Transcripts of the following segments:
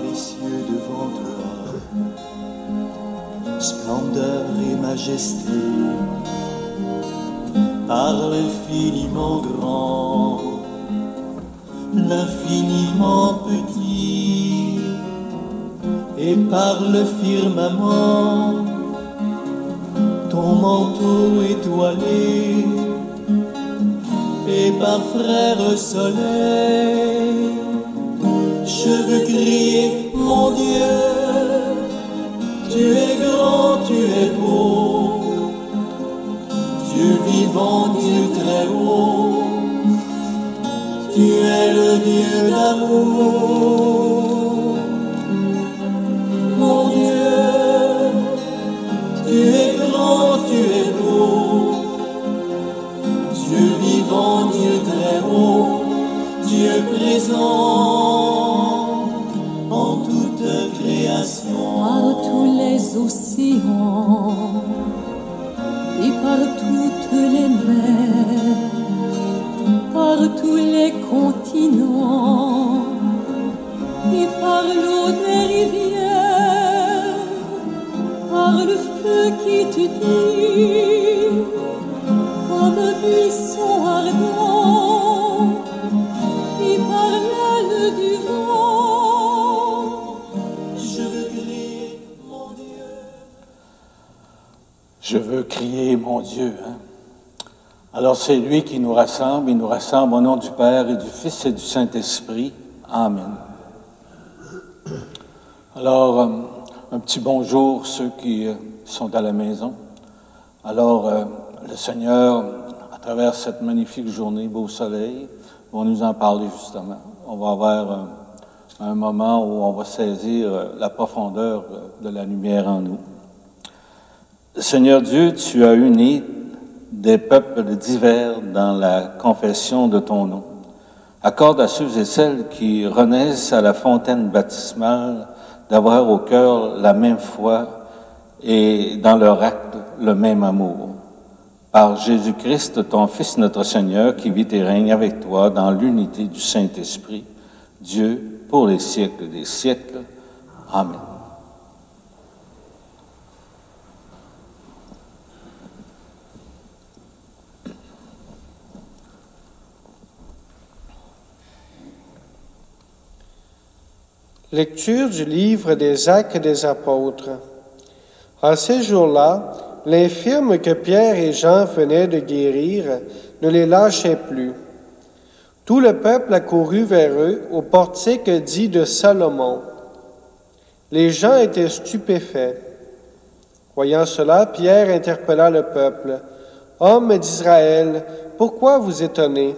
les cieux devant toi, splendeur et majesté, par l'infiniment grand, l'infiniment petit, et par le firmament, ton manteau étoilé, et par frère soleil, je veux crier, mon Dieu, tu es grand, tu es beau, Dieu vivant, Dieu très haut, tu es le Dieu d'amour. Mon Dieu, tu es grand, tu es beau, Dieu vivant, Dieu très haut, Dieu présent en toute création. Par tous les océans et par toutes les mers, par tous les continents et par l'eau des rivières, par le feu qui te dit comme un buisson ardent, et par l'aile du vent, Je veux crier, mon Dieu. Je veux crier mon Dieu. Alors c'est lui qui nous rassemble, il nous rassemble au nom du Père et du Fils et du Saint-Esprit. Amen. Alors, un petit bonjour ceux qui sont à la maison. Alors, le Seigneur, à travers cette magnifique journée, beau soleil, va nous en parler justement. On va avoir un moment où on va saisir la profondeur de la lumière en nous. Seigneur Dieu, tu as uni des peuples divers dans la confession de ton nom. Accorde à ceux et celles qui renaissent à la fontaine baptismale d'avoir au cœur la même foi et dans leur acte le même amour. Par Jésus-Christ, ton Fils, notre Seigneur, qui vit et règne avec toi dans l'unité du Saint-Esprit, Dieu, pour les siècles des siècles. Amen. Lecture du livre des Actes des Apôtres. En ces jours-là, l'infirme que Pierre et Jean venaient de guérir ne les lâchait plus. Tout le peuple accourut vers eux au portique dit de Salomon. Les gens étaient stupéfaits. Voyant cela, Pierre interpella le peuple. « Hommes d'Israël, pourquoi vous étonnez?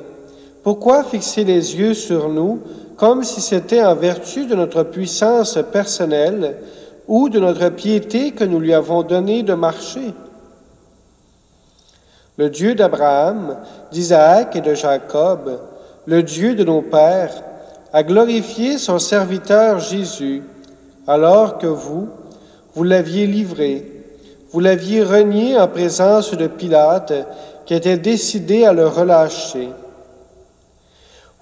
Pourquoi fixer les yeux sur nous comme si c'était en vertu de notre puissance personnelle ou de notre piété que nous lui avons donné de marcher? Le Dieu d'Abraham, d'Isaac et de Jacob, le Dieu de nos pères, a glorifié son serviteur Jésus, alors que vous l'aviez livré, vous l'aviez renié en présence de Pilate, qui était décidé à le relâcher.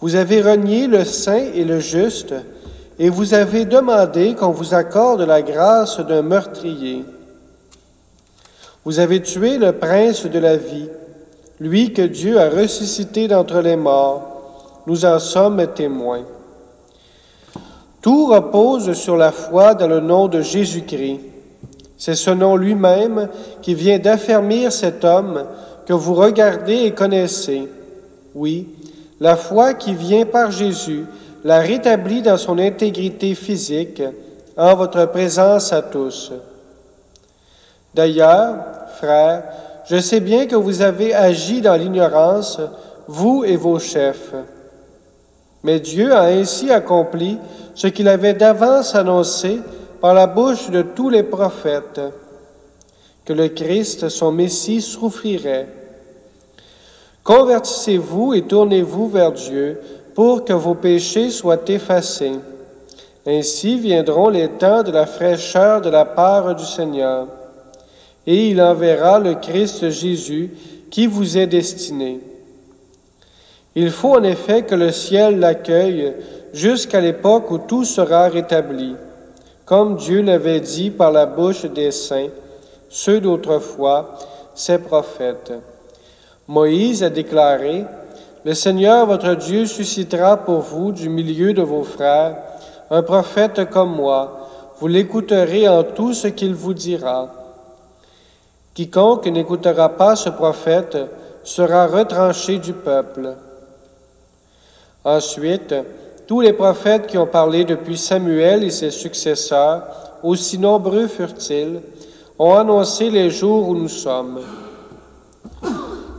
Vous avez renié le saint et le juste, et vous avez demandé qu'on vous accorde la grâce d'un meurtrier. Vous avez tué le prince de la vie, lui que Dieu a ressuscité d'entre les morts. Nous en sommes témoins. Tout repose sur la foi dans le nom de Jésus-Christ. C'est ce nom lui-même qui vient d'affermir cet homme que vous regardez et connaissez. Oui, la foi qui vient par Jésus l'a rétabli dans son intégrité physique en votre présence à tous. D'ailleurs, frères, je sais bien que vous avez agi dans l'ignorance, vous et vos chefs. Mais Dieu a ainsi accompli ce qu'il avait d'avance annoncé par la bouche de tous les prophètes, que le Christ, son Messie, souffrirait. Convertissez-vous et tournez-vous vers Dieu pour que vos péchés soient effacés. Ainsi viendront les temps de la fraîcheur de la part du Seigneur, et il enverra le Christ Jésus qui vous est destiné. Il faut en effet que le ciel l'accueille jusqu'à l'époque où tout sera rétabli, comme Dieu l'avait dit par la bouche des saints, ceux d'autrefois, ses prophètes. Moïse a déclaré, « Le Seigneur votre Dieu suscitera pour vous du milieu de vos frères un prophète comme moi. Vous l'écouterez en tout ce qu'il vous dira. Quiconque n'écoutera pas ce prophète sera retranché du peuple. » Ensuite, tous les prophètes qui ont parlé depuis Samuel et ses successeurs, aussi nombreux furent-ils, ont annoncé les jours où nous sommes.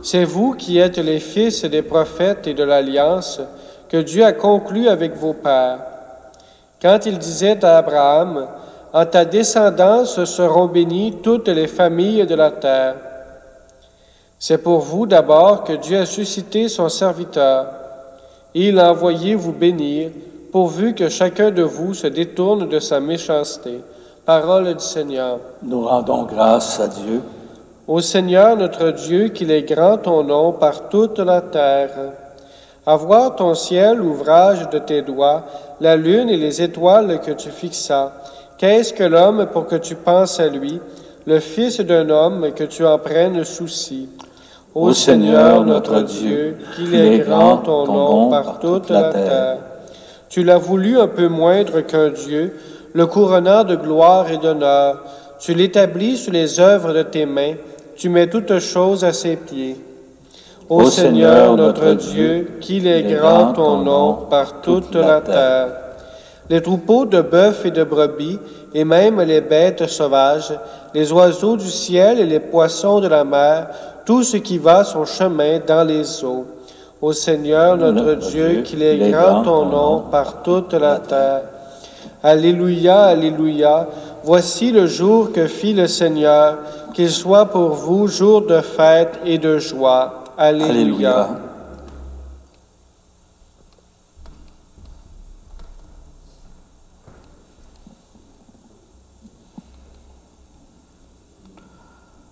C'est vous qui êtes les fils des prophètes et de l'alliance que Dieu a conclue avec vos pères. Quand il disait à Abraham, « En ta descendance seront bénies toutes les familles de la terre. » C'est pour vous d'abord que Dieu a suscité son serviteur, et il a envoyé vous bénir, pourvu que chacun de vous se détourne de sa méchanceté. Parole du Seigneur. Nous rendons grâce à Dieu. Ô Seigneur notre Dieu, qu'il est grand ton nom par toute la terre. À voir ton ciel, ouvrage de tes doigts, la lune et les étoiles que tu fixas. Qu'est-ce que l'homme pour que tu penses à lui, le fils d'un homme que tu en prennes souci? Ô Seigneur notre Dieu, qu'il est grand ton nom par toute la terre. Tu l'as voulu un peu moindre qu'un Dieu, le couronnant de gloire et d'honneur. Tu l'établis sous les œuvres de tes mains, tu mets toutes choses à ses pieds. Ô Seigneur notre Dieu, qu'il est grand ton nom par toute la terre. Les troupeaux de bœufs et de brebis, et même les bêtes sauvages, les oiseaux du ciel et les poissons de la mer, tout ce qui va son chemin dans les eaux. Ô Seigneur notre Dieu, qu'il est grand ton nom par toute la terre. Alléluia, Alléluia. Voici le jour que fit le Seigneur, qu'il soit pour vous jour de fête et de joie. Alléluia. Alléluia.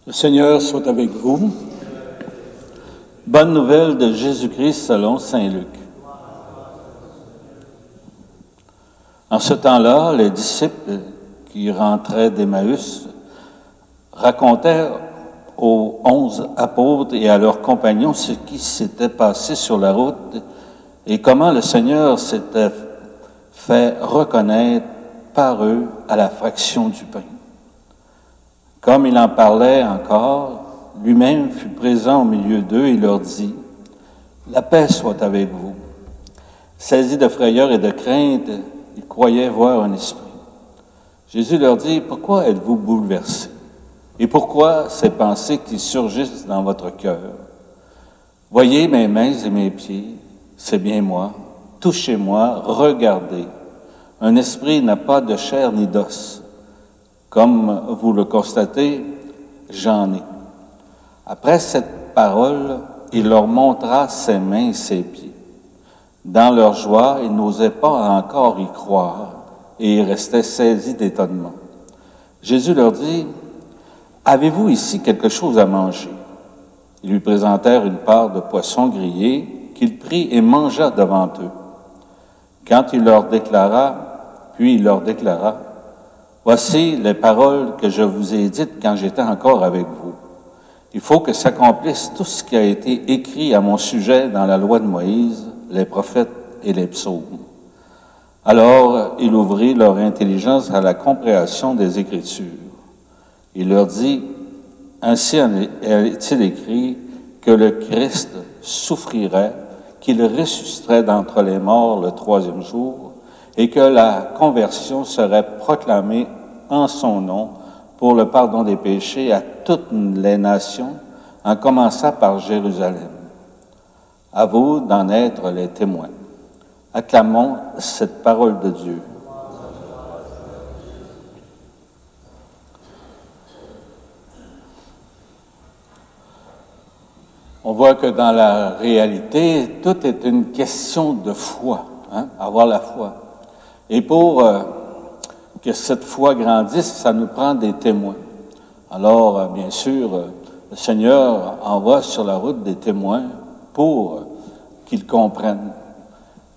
Le Seigneur soit avec vous. Bonne nouvelle de Jésus-Christ selon saint Luc. En ce temps-là, les disciples qui rentraient d'Emmaüs racontèrent aux 11 apôtres et à leurs compagnons ce qui s'était passé sur la route et comment le Seigneur s'était fait reconnaître par eux à la fraction du pain. Comme il en parlait encore, lui-même fut présent au milieu d'eux et leur dit, « La paix soit avec vous. » Saisis de frayeur et de crainte, ils croyaient voir un esprit. Jésus leur dit, « Pourquoi êtes-vous bouleversés? Et pourquoi ces pensées qui surgissent dans votre cœur? Voyez mes mains et mes pieds, c'est bien moi. Touchez-moi, regardez. Un esprit n'a pas de chair ni d'os. Comme vous le constatez, j'en ai. » Après cette parole, il leur montra ses mains et ses pieds. Dans leur joie, ils n'osaient pas encore y croire et ils restaient saisis d'étonnement. Jésus leur dit, « Avez-vous ici quelque chose à manger? » Ils lui présentèrent une part de poisson grillé qu'il prit et mangea devant eux. Quand il leur déclara, « Voici les paroles que je vous ai dites quand j'étais encore avec vous. Il faut que s'accomplisse tout ce qui a été écrit à mon sujet dans la loi de Moïse, les prophètes et les psaumes. » Alors il ouvrit leur intelligence à la compréhension des Écritures. Il leur dit, « Ainsi est-il écrit que le Christ souffrirait, qu'il ressusciterait d'entre les morts le troisième jour, et que la conversion serait proclamée en son nom pour le pardon des péchés à toutes les nations, en commençant par Jérusalem. À vous d'en être les témoins. » Acclamons cette parole de Dieu. On voit que dans la réalité, tout est une question de foi, avoir la foi. Et pour que cette foi grandisse, ça nous prend des témoins. Alors, bien sûr, le Seigneur envoie sur la route des témoins pour qu'ils comprennent.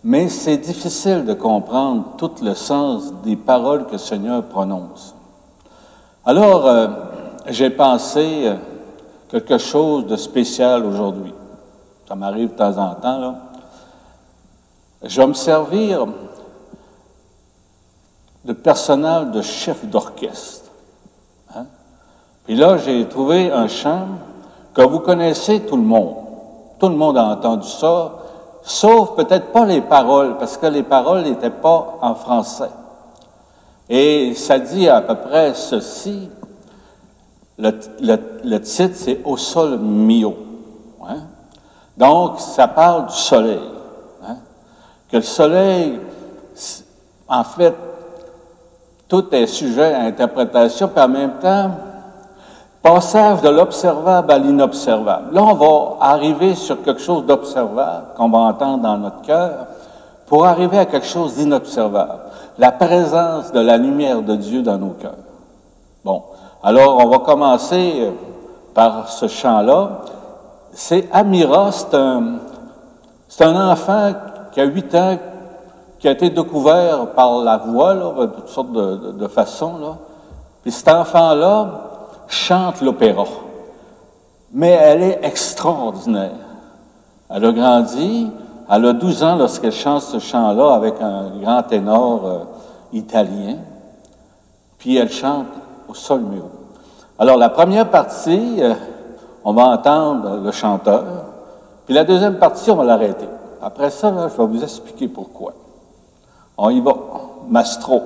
Mais c'est difficile de comprendre tout le sens des paroles que le Seigneur prononce. Alors, j'ai pensé quelque chose de spécial aujourd'hui. Ça m'arrive de temps en temps, là. Je vais me servir de personnage de chef d'orchestre. Hein? Puis là, j'ai trouvé un chant que vous connaissez tout le monde. Tout le monde a entendu ça, sauf peut-être pas les paroles, parce que les paroles n'étaient pas en français. Et ça dit à peu près ceci. Le titre, c'est « Au sol mio ». Hein? Donc, ça parle du soleil. Hein? Que le soleil, en fait, tout est sujet à interprétation, puis en même temps, passage de l'observable à l'inobservable. Là, on va arriver sur quelque chose d'observable, qu'on va entendre dans notre cœur, pour arriver à quelque chose d'inobservable. La présence de la lumière de Dieu dans nos cœurs. Bon, alors on va commencer par ce chant-là. C'est Amira, c'est un enfant qui a 8 ans, qui a été découvert par la voix, là, de toutes sortes de façons, là. Puis cet enfant-là chante l'opéra. Mais elle est extraordinaire. Elle a grandi, elle a 12 ans lorsqu'elle chante ce chant-là avec un grand ténor italien. Puis elle chante au sol mio. Alors la première partie, on va entendre le chanteur. Puis la deuxième partie, on va l'arrêter. Après ça, là, je vais vous expliquer pourquoi. On y va. Mastro.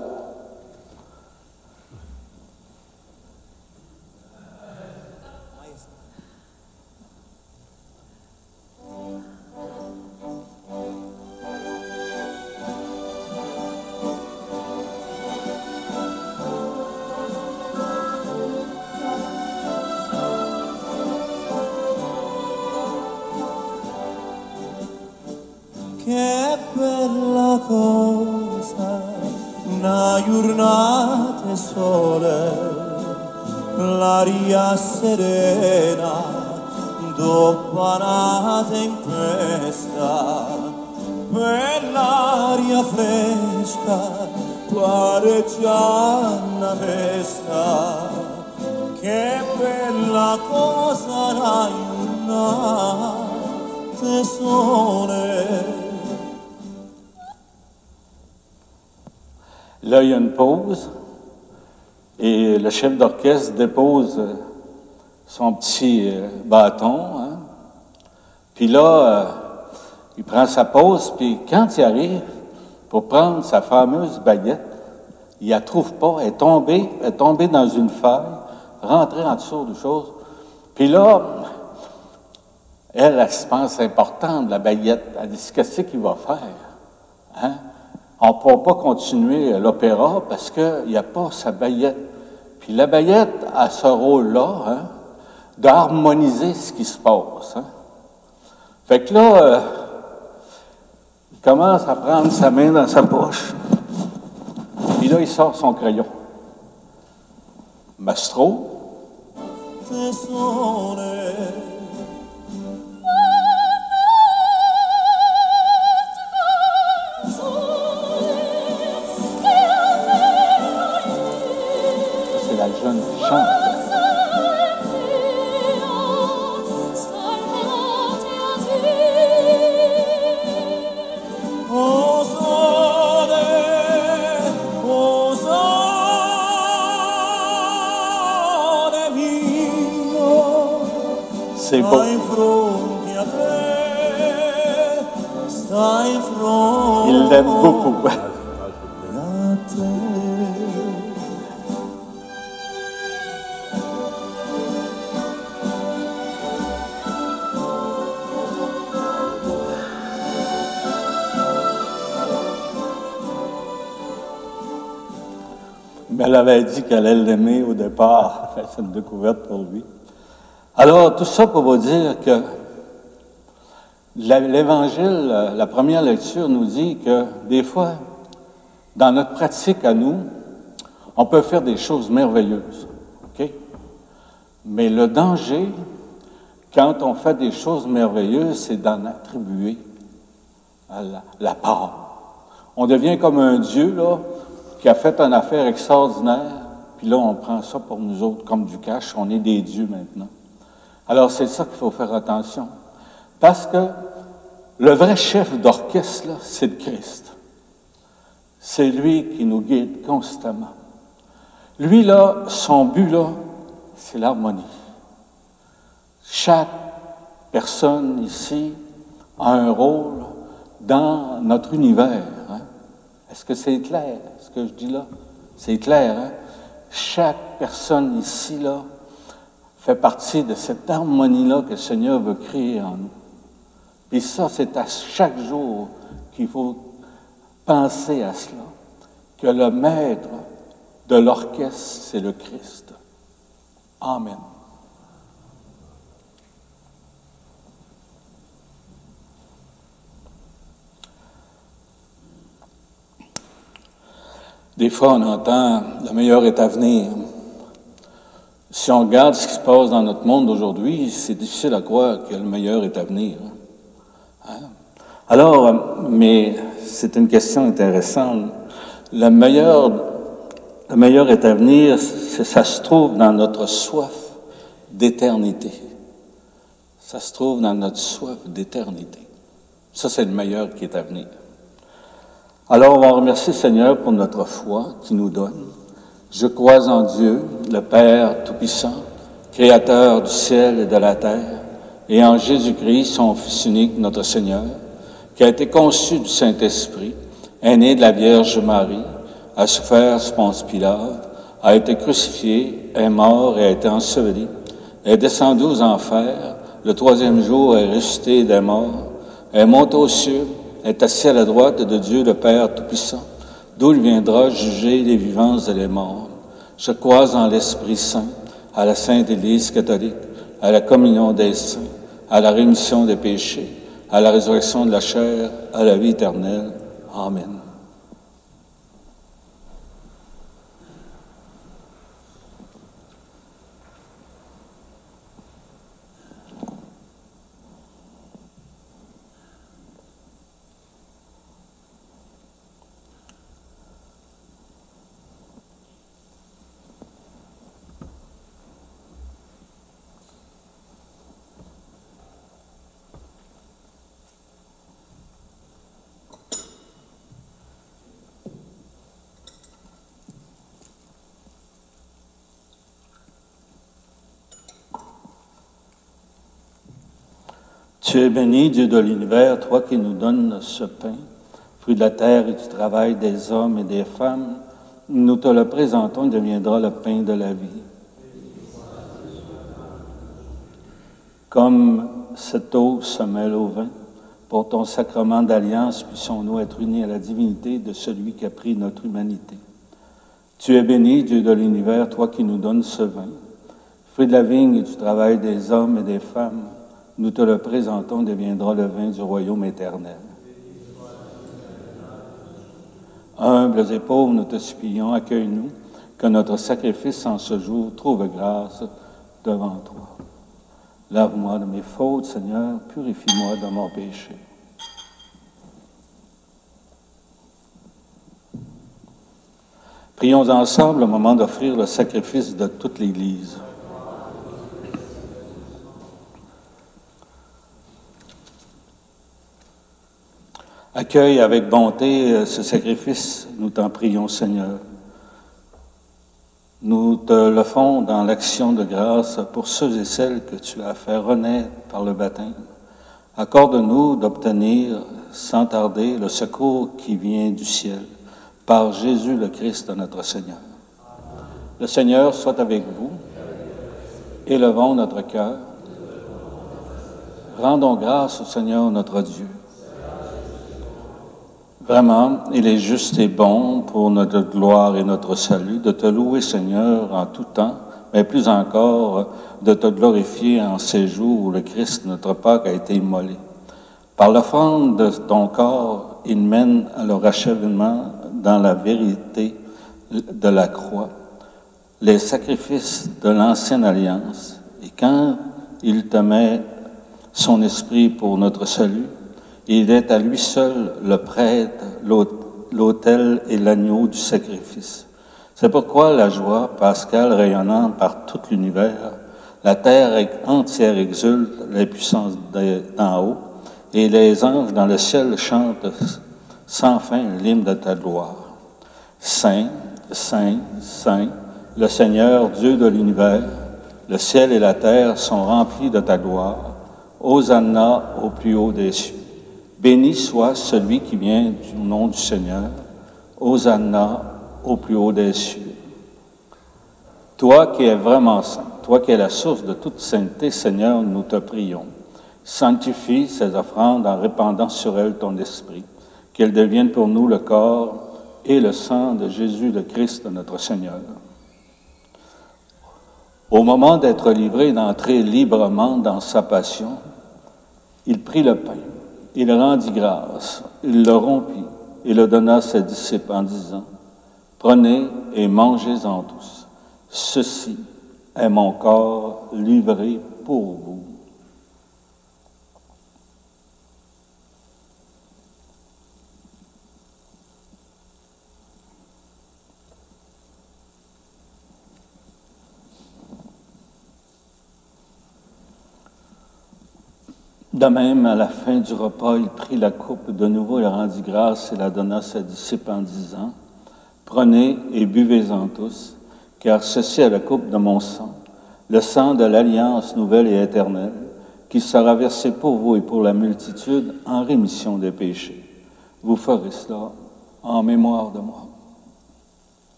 Che bella cosa, una giornata e sole, l'aria serena, doppanata in festa, quell'aria fresca, pare già una festa. Che bella cosa, una giornata e sole. Là, il y a une pause et le chef d'orchestre dépose son petit bâton. Hein? Puis là, il prend sa pause, puis quand il arrive pour prendre sa fameuse baguette, il la trouve pas. Elle est tombée dans une faille, rentrée en dessous de choses. Puis là, elle se pense importante, la baguette. Elle dit, qu'est-ce qu'il va faire? Hein? On ne pourra pas continuer l'opéra parce qu'il n'y a pas sa baguette. Puis la baguette a ce rôle-là, hein, d'harmoniser ce qui se passe. Hein. Fait que là, il commence à prendre sa main dans sa poche. Puis là, il sort son crayon. Mastro. La jeune qui chante. C'est beau. Il l'aime beaucoup. Mais elle avait dit qu'elle allait l'aimer au départ. C'est une découverte pour lui. Alors, tout ça pour vous dire que l'Évangile, la première lecture nous dit que des fois, dans notre pratique à nous, on peut faire des choses merveilleuses. OK? Mais le danger, quand on fait des choses merveilleuses, c'est d'en attribuer la part. On devient comme un Dieu là, qui a fait une affaire extraordinaire, puis là, on prend ça pour nous autres comme du cash. On est des dieux maintenant. Alors, c'est ça qu'il faut faire attention. Parce que le vrai chef d'orchestre, là, c'est le Christ. C'est lui qui nous guide constamment. Lui, là, son but, là, c'est l'harmonie. Chaque personne ici a un rôle dans notre univers. Hein? Est-ce que c'est clair, ce que je dis là? C'est clair, hein? Chaque personne ici, là, fait partie de cette harmonie-là que le Seigneur veut créer en nous. Puis ça, c'est à chaque jour qu'il faut penser à cela, que le maître de l'orchestre, c'est le Christ. Amen. Des fois, on entend « le meilleur est à venir ». Si on regarde ce qui se passe dans notre monde aujourd'hui, c'est difficile à croire que le meilleur est à venir. Hein? Alors, mais c'est une question intéressante. Le meilleur est à venir, ça se trouve dans notre soif d'éternité. Ça se trouve dans notre soif d'éternité. Ça, c'est le meilleur qui est à venir. Alors, on va remercier le Seigneur pour notre foi qu'il nous donne. Je crois en Dieu, le Père Tout-Puissant, Créateur du ciel et de la terre, et en Jésus-Christ, son Fils unique, notre Seigneur, qui a été conçu du Saint-Esprit, est né de la Vierge Marie, a souffert sous Ponce Pilate, a été crucifié, est mort et a été enseveli, est descendu aux enfers, le troisième jour est ressuscité des morts, est monté aux cieux, est assis à la droite de Dieu le Père Tout-Puissant, d'où il viendra juger les vivants et les morts. Je crois en l'Esprit Saint, à la Sainte Église catholique, à la communion des saints, à la rémission des péchés, à la résurrection de la chair, à la vie éternelle. Amen. Tu es béni, Dieu de l'univers, toi qui nous donnes ce pain, fruit de la terre et du travail des hommes et des femmes. Nous te le présentons, il deviendra le pain de la vie. Comme cette eau se mêle au vin, pour ton sacrement d'alliance, puissions-nous être unis à la divinité de celui qui a pris notre humanité. Tu es béni, Dieu de l'univers, toi qui nous donnes ce vin, fruit de la vigne et du travail des hommes et des femmes. Nous te le présentons, deviendra le vin du royaume éternel. Humbles et pauvres, nous te supplions, accueille-nous, que notre sacrifice en ce jour trouve grâce devant toi. Lave-moi de mes fautes, Seigneur, purifie-moi de mon péché. Prions ensemble au moment d'offrir le sacrifice de toute l'Église. Accueille avec bonté ce sacrifice, nous t'en prions, Seigneur. Nous te le faisons dans l'action de grâce pour ceux et celles que tu as fait renaître par le baptême. Accorde-nous d'obtenir sans tarder le secours qui vient du ciel, par Jésus le Christ notre Seigneur. Le Seigneur soit avec vous. Élevons notre cœur. Rendons grâce au Seigneur notre Dieu. Vraiment, il est juste et bon pour notre gloire et notre salut de te louer, Seigneur, en tout temps, mais plus encore de te glorifier en ces jours où le Christ, notre Pâque, a été immolé. Par l'offrande de ton corps, il mène à leur achèvement dans la vérité de la croix, les sacrifices de l'ancienne alliance. Et quand il te met son esprit pour notre salut, Il est à lui seul le prêtre, l'autel et l'agneau du sacrifice. C'est pourquoi la joie pascale rayonnant par tout l'univers, la terre entière exulte les puissances d'en haut, et les anges dans le ciel chantent sans fin l'hymne de ta gloire. Saint, Saint, Saint, le Seigneur, Dieu de l'univers, le ciel et la terre sont remplis de ta gloire. Hosanna au plus haut des cieux. Béni soit celui qui vient du nom du Seigneur. Hosanna au plus haut des cieux. Toi qui es vraiment saint, toi qui es la source de toute sainteté, Seigneur, nous te prions. Sanctifie ces offrandes en répandant sur elles ton esprit, qu'elles deviennent pour nous le corps et le sang de Jésus le Christ, notre Seigneur. Au moment d'être livré et d'entrer librement dans sa passion, il prit le pain, il rendit grâce, il le rompit et le donna à ses disciples en disant, « Prenez et mangez-en tous. Ceci est mon corps livré pour vous. » De même, à la fin du repas, il prit la coupe de nouveau, il rendit grâce et la donna à ses disciples en disant, « Prenez et buvez-en tous, car ceci est la coupe de mon sang, le sang de l'alliance nouvelle et éternelle, qui sera versé pour vous et pour la multitude en rémission des péchés. Vous ferez cela en mémoire de moi. »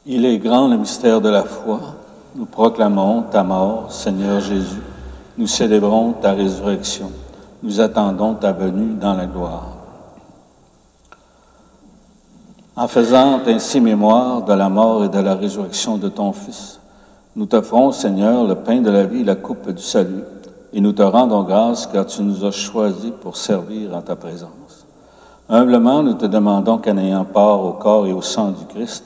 Il est grand le mystère de la foi. Nous proclamons ta mort, Seigneur Jésus. Nous célébrons ta résurrection. Nous attendons ta venue dans la gloire. En faisant ainsi mémoire de la mort et de la résurrection de ton Fils, nous t'offrons, Seigneur, le pain de la vie et la coupe du salut, et nous te rendons grâce car tu nous as choisis pour servir en ta présence. Humblement, nous te demandons qu'en ayant part au corps et au sang du Christ,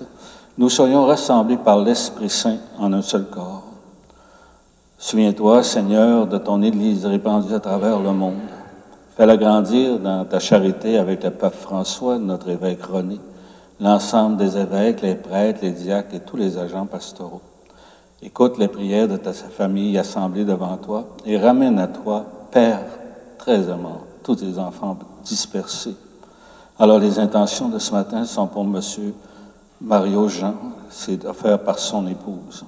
nous soyons rassemblés par l'Esprit Saint en un seul corps. Souviens-toi, Seigneur, de ton Église répandue à travers le monde. Fais-la grandir dans ta charité avec le pape François, notre évêque René, l'ensemble des évêques, les prêtres, les diacres et tous les agents pastoraux. Écoute les prières de ta famille assemblée devant toi et ramène à toi, Père très aimant, tous tes enfants dispersés. Alors les intentions de ce matin sont pour Monsieur Mario Jean, c'est offert par son épouse.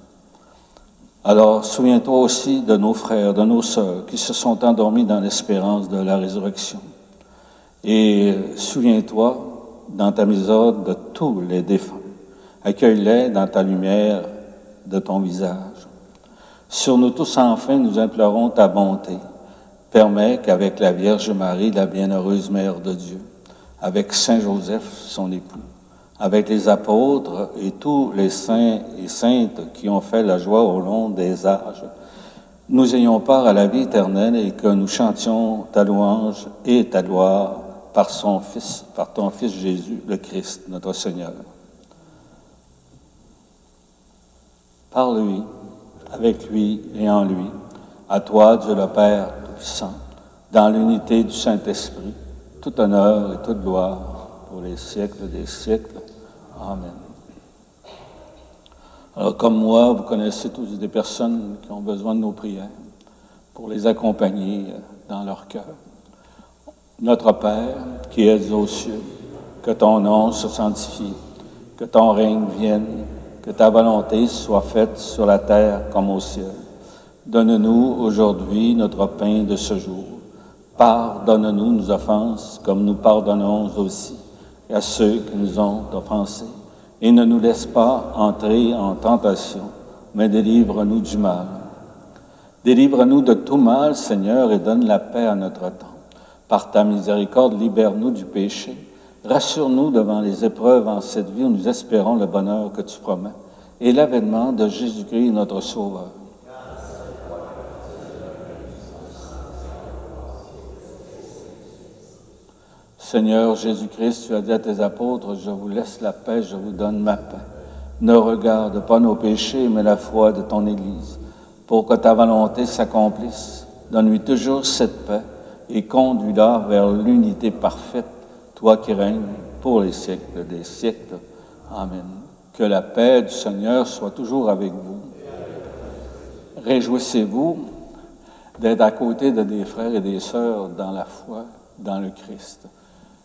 Alors, souviens-toi aussi de nos frères, de nos sœurs qui se sont endormis dans l'espérance de la résurrection. Et souviens-toi, dans ta miséricorde, de tous les défunts. Accueille-les dans ta lumière de ton visage. Sur nous tous, enfin, nous implorons ta bonté. Permets qu'avec la Vierge Marie, la bienheureuse Mère de Dieu, avec Saint Joseph, son époux, avec les apôtres et tous les saints et saintes qui ont fait la joie au long des âges, nous ayons part à la vie éternelle et que nous chantions ta louange et ta gloire par ton Fils Jésus, le Christ, notre Seigneur. Par lui, avec lui et en lui, à toi, Dieu le Père Tout-Puissant, dans l'unité du Saint-Esprit, tout honneur et toute gloire pour les siècles des siècles. Amen. Alors, comme moi, vous connaissez tous des personnes qui ont besoin de nos prières pour les accompagner dans leur cœur. Notre Père, qui es aux cieux, que ton nom soit sanctifié, que ton règne vienne, que ta volonté soit faite sur la terre comme au ciel. Donne-nous aujourd'hui notre pain de ce jour. Pardonne-nous nos offenses, comme nous pardonnons aussi à ceux qui nous ont offensés. Et ne nous laisse pas entrer en tentation, mais délivre-nous du mal. Délivre-nous de tout mal, Seigneur, et donne la paix à notre temps. Par ta miséricorde, libère-nous du péché. Rassure-nous devant les épreuves en cette vie où nous espérons le bonheur que tu promets et l'avènement de Jésus-Christ, notre Sauveur. Seigneur Jésus-Christ, tu as dit à tes apôtres, je vous laisse la paix, je vous donne ma paix. Ne regarde pas nos péchés, mais la foi de ton Église. Pour que ta volonté s'accomplisse, donne-lui toujours cette paix et conduis-la vers l'unité parfaite, toi qui règnes pour les siècles des siècles. Amen. Que la paix du Seigneur soit toujours avec vous. Réjouissez-vous d'être à côté de des frères et des sœurs dans la foi, dans le Christ.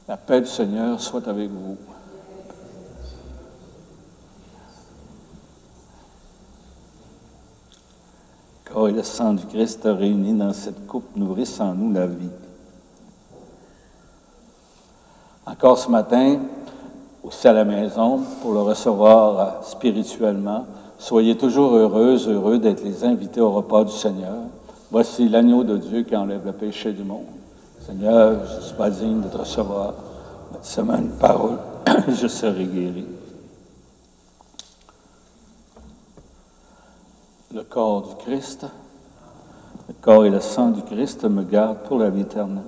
La paix du Seigneur soit avec vous. Corps et le sang du Christ réunis dans cette coupe nourrissent en nous la vie. Encore ce matin, aussi à la maison, pour le recevoir spirituellement, soyez toujours heureux d'être les invités au repas du Seigneur. Voici l'agneau de Dieu qui enlève le péché du monde. Seigneur, je ne suis pas digne de te recevoir, mais seulement une parole, je serai guéri. Le corps du Christ, le corps et le sang du Christ me gardent pour la vie éternelle.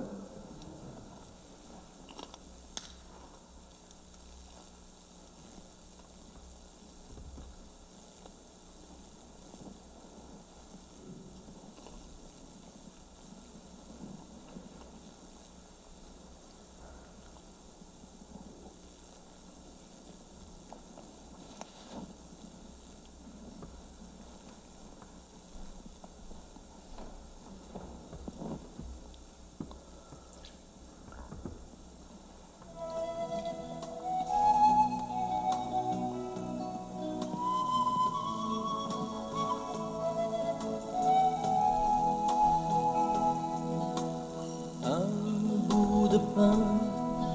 De pain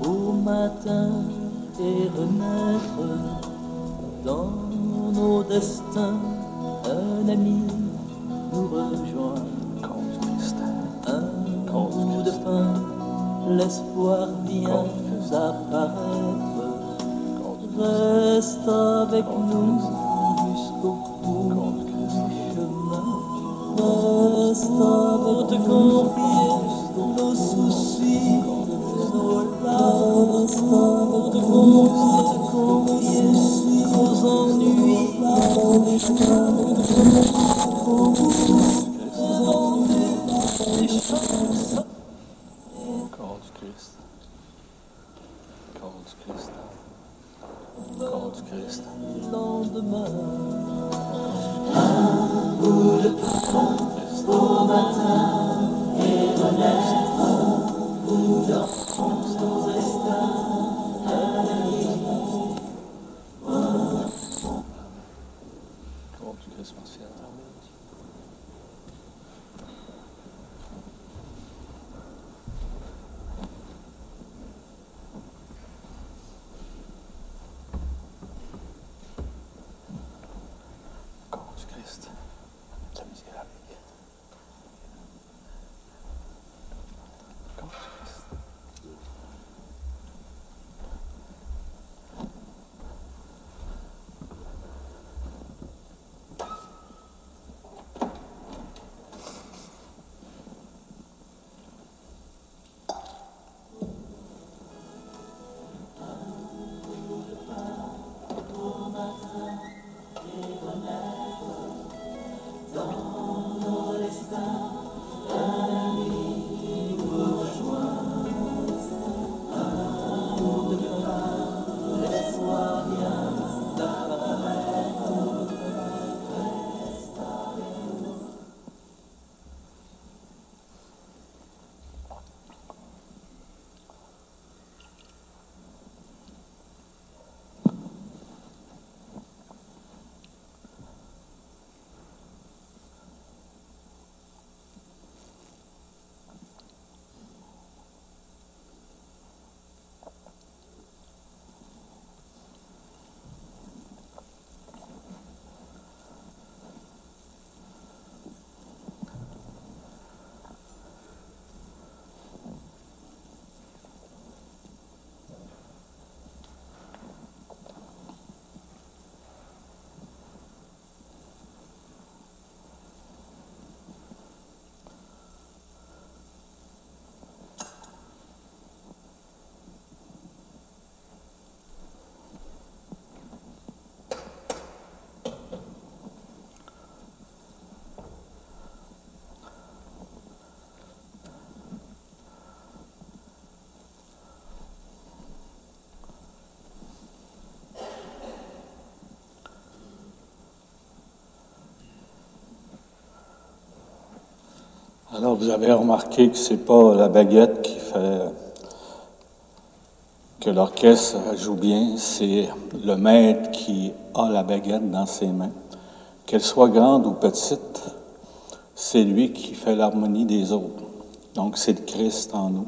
au matin et renaître dans nos destins. Un ami nous rejoint. Un bout de pain, l'espoir vient apparaître. Reste avec nous jusqu'au bout du chemin. Reste pour te confier nos soucis. Pour te confier nos ennuis, Corps du Christ. Corps du Christ. Corps du Christ. Lendemain, un bout de pain au matin et renaître dans nos destins. Corps du Christ, mon ciel. Corps du Christ. La misère avec. Alors, vous avez remarqué que c'est pas la baguette qui fait que l'orchestre joue bien, c'est le maître qui a la baguette dans ses mains. Qu'elle soit grande ou petite, c'est lui qui fait l'harmonie des autres. Donc, c'est le Christ en nous.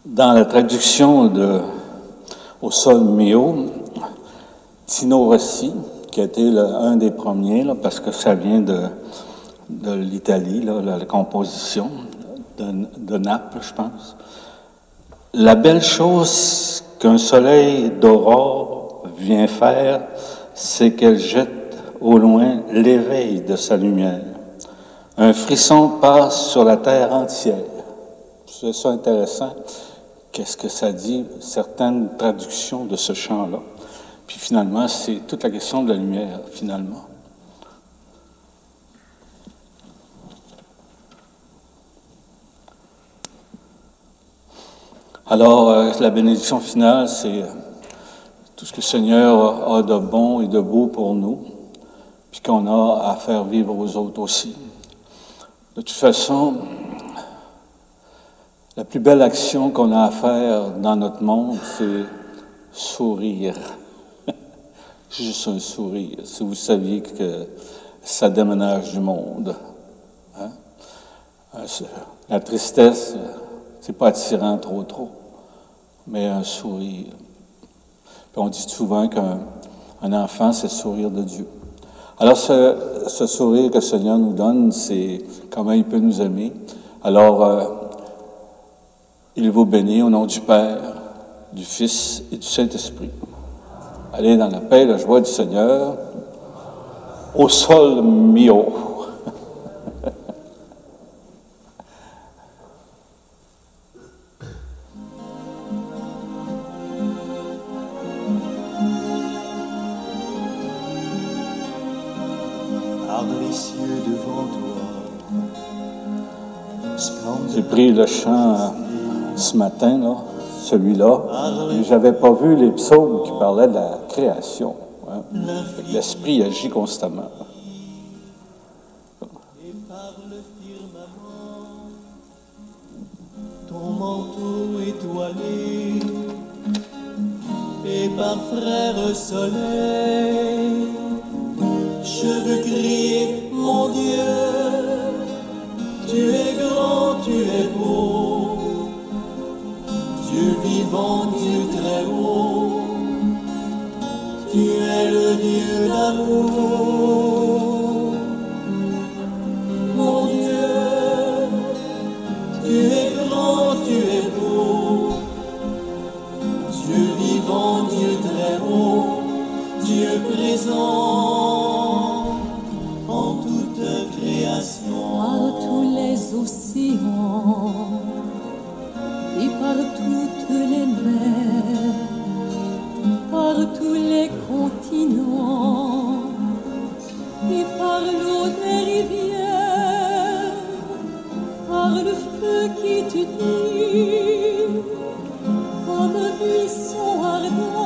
Dans la traduction au sol mio, Tino Rossi, qui a été un des premiers, là, parce que ça vient de l'Italie, la composition de Naples, je pense. La belle chose qu'un soleil d'aurore vient faire, c'est qu'elle jette au loin l'éveil de sa lumière. Un frisson passe sur la terre entière. C'est ça intéressant. Qu'est-ce que ça dit, certaines traductions de ce chant-là. Puis finalement, c'est toute la question de la lumière, finalement. Alors, la bénédiction finale, c'est tout ce que le Seigneur a de bon et de beau pour nous, puis qu'on a à faire vivre aux autres aussi. De toute façon, la plus belle action qu'on a à faire dans notre monde, c'est sourire. Juste un sourire. Si vous saviez que ça déménage du monde. Hein? La tristesse, c'est pas attirant trop, mais un sourire. Puis on dit souvent qu'un enfant, c'est le sourire de Dieu. Alors, ce sourire que le Seigneur nous donne, c'est comment il peut nous aimer. Alors, il vous bénit au nom du Père, du Fils et du Saint-Esprit. Allez dans la paix et la joie du Seigneur, au sol mio. J'ai pris le chant ce matin, là, celui-là, mais je n'avais pas vu les psaumes qui parlaient de la création. Hein. L'Esprit agit constamment. Et par le firmament, ton manteau étoilé, et par frère soleil, je veux crier, mon Dieu, tu es grand, tu es beau, Dieu vivant, Dieu très haut, tu es le Dieu d'amour. Mon Dieu, tu es grand, tu es beau, Dieu vivant, Dieu très haut, Dieu présent en toute création. Par tous les océans et par toutes les mers, par tous les continents et par l'eau des rivières, par le feu qui te dit comme un buisson ardent.